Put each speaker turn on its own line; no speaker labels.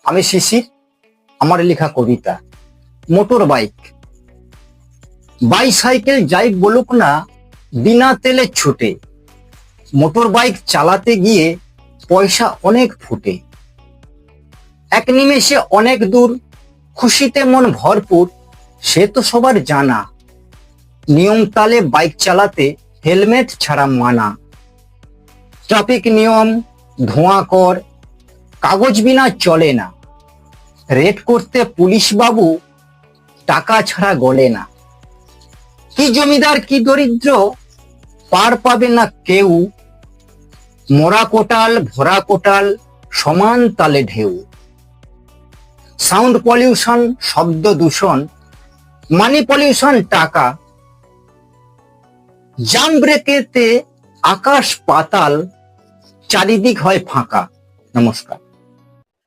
আমি শিশির, আমার লেখা কবিতা মোটর বাইক। বাইসাইকেল যাই বলুক না, বিনা তেলে ছুটে। মোটর বাইক চালাতে গিয়ে পয়সা অনেক ফুটে। এক নিমেষে অনেক দূর, খুশিতে মন ভরপুর, সে তো সবার জানা। নিয়ম তালে বাইক চালাতে হেলমেট ছাড়া মানা। ট্রাফিক নিয়ম, ধোঁয়া কর, কাগজ বিনা চলে না। রেড করতে পুলিশ বাবু, টাকা ছাড়া গলে না। কি জমিদার কি দরিদ্র, পার পাবে না কেউ। মরা কোটাল ভরা কোটাল, সমান তালে ঢেউ। সাউন্ড পলিউশন, শব্দ দূষণ, মানি পলিউশন টাকা। জাম ব্রেকেতে আকাশ পাতাল, চারিদিক হয় ফাঁকা। নমস্কার।